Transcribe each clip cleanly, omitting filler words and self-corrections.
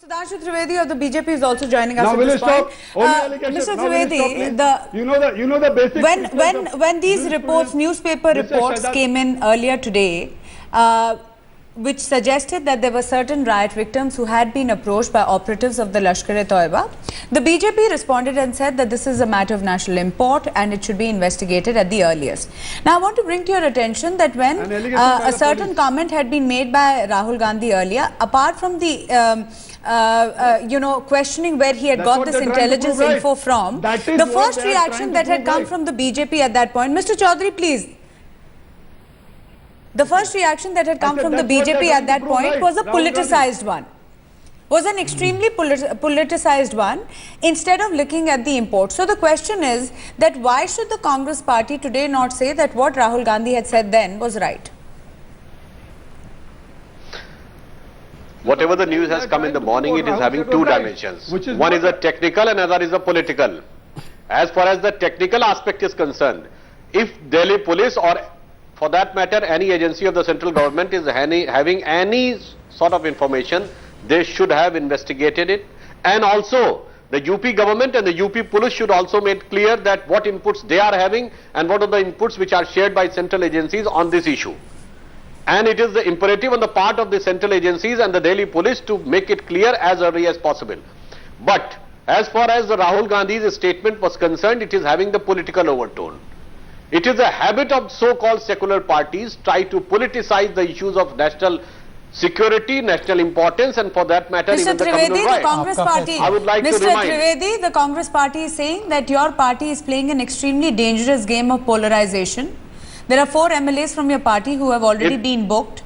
Sudhanshu Trivedi of the BJP is also joining us now at will this stop? point. Mr. Trivedi, you know the basic when these reports, newspaper reports came in earlier today, which suggested that there were certain riot victims who had been approached by operatives of the Lashkar-e-Toiba, the BJP responded and said that this is a matter of national import and it should be investigated at the earliest. Now, I want to bring to your attention that when a certain comment had been made by Rahul Gandhi earlier, apart from the questioning where he had got this intelligence info from, the first reaction that had come from the BJP at that point, Mr. Chaudhary, please. The first reaction that had come from the BJP at that point was a politicized one. Was an extremely politicized one instead of looking at the import. So the question is that why should the Congress party today not say that what Rahul Gandhi had said then was right? Whatever the news has come in the morning, it is having two dimensions. One is a technical and another is a political. As far as the technical aspect is concerned, if Delhi police or for that matter any agency of the central government is having any sort of information, they should have investigated it. And also the UP government and the UP police should also make clear that what inputs they are having and what are the inputs which are shared by central agencies on this issue. And it is the imperative on the part of the central agencies and the Delhi police to make it clear as early as possible. But as far as the Rahul Gandhi's statement was concerned, it is having the political overtone. It is a habit of so-called secular parties try to politicize the issues of national security, national importance, and for that matter even the communal rights. The Congress party, I would like Mr. to remind Trivedi, the Congress party is saying that your party is playing an extremely dangerous game of polarization. There are 4 MLAs from your party who have already been booked.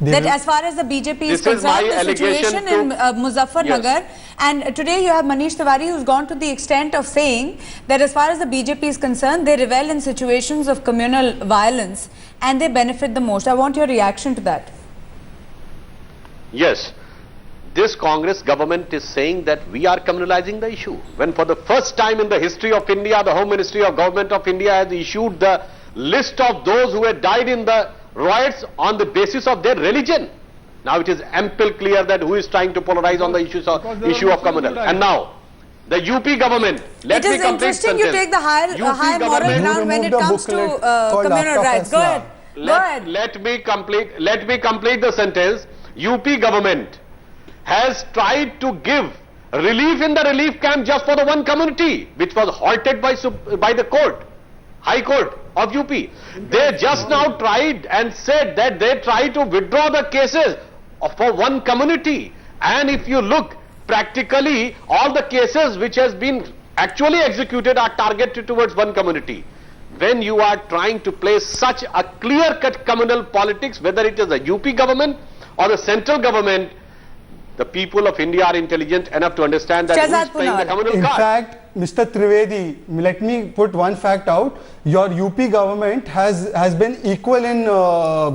That as far as the BJP is concerned, the situation in Muzaffarnagar, and today you have Manish Tiwari who's gone to the extent of saying that as far as the BJP is concerned, they revel in situations of communal violence and they benefit the most. I want your reaction to that. Yes, this Congress government is saying that we are communalizing the issue. When for the first time in the history of India, the Home Ministry of Government of India has issued the list of those who had died in the riots on the basis of their religion. Now it is ample clear that who is trying to polarize on the issue of communal. And now, the UP government, let me complete sentence. It is interesting you take the high moral ground when it comes to communal rights. Go ahead. Let me complete the sentence. UP government has tried to give relief in the relief camp just for the one community, which was halted by the court, High Court of UP. They just now tried and said that they try to withdraw the cases for one community. And if you look practically, all the cases which has been actually executed are targeted towards one community. When you are trying to play such a clear-cut communal politics, whether it is the UP government or the central government, the people of India are intelligent enough to understand that who is playing the communal card. In fact, Mr. Trivedi, let me put one fact out. Your UP government has been equal in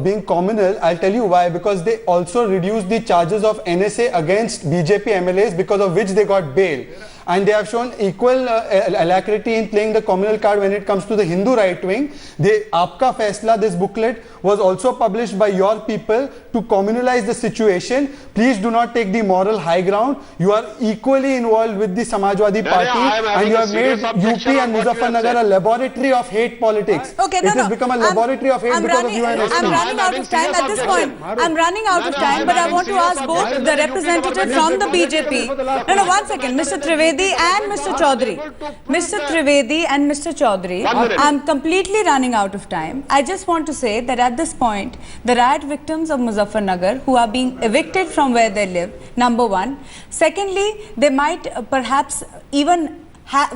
being communal. I'll tell you why. Because they also reduced the charges of NSA against BJP MLAs, because of which they got bail. And they have shown equal alacrity in playing the communal card when it comes to the Hindu right wing. Aapka Faisla, this booklet, was also published by your people to communalize the situation. Please do not take the moral high ground. You are equally involved with the Samajwadi Party, and you have made UP and Muzaffarnagar a laboratory of hate politics. Okay, it has become a laboratory of hate because of you and I'm running out of time at this point. I'm running out of time, but I want to ask both the representative from the BJP. No, one second, Mr. Trivedi and Mr. Chaudhary. Mr. Trivedi and Mr. Chaudhary, I'm completely running out of time. I just want to say that at this point, the riot victims of Muzaffarnagar who are being evicted from where they live, number one. Secondly, they might perhaps even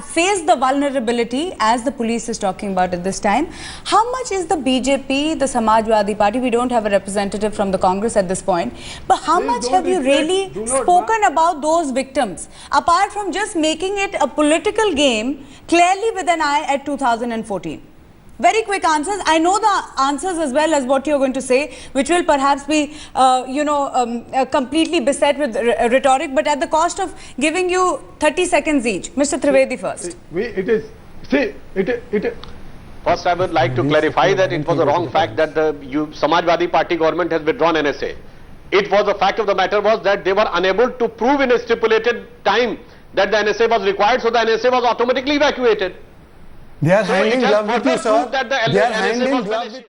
face the vulnerability as the police is talking about at this time. How much is the BJP, the Samajwadi Party, we don't have a representative from the Congress at this point, but how much have you really spoken about those victims, apart from just making it a political game, clearly with an eye at 2014? Very quick answers. I know the answers as well as what you're going to say, which will perhaps be, completely beset with rhetoric, but at the cost of giving you 30 seconds each. Mr. Trivedi first. First, I would like to clarify that it was a wrong fact that the Samajwadi Party government has withdrawn NSA. It was the fact of the matter was that they were unable to prove in a stipulated time that the NSA was required, so the NSA was automatically evacuated. They are So hand it in has glove with further you, sir. proved that the They are NSA hand in was glove malicious. with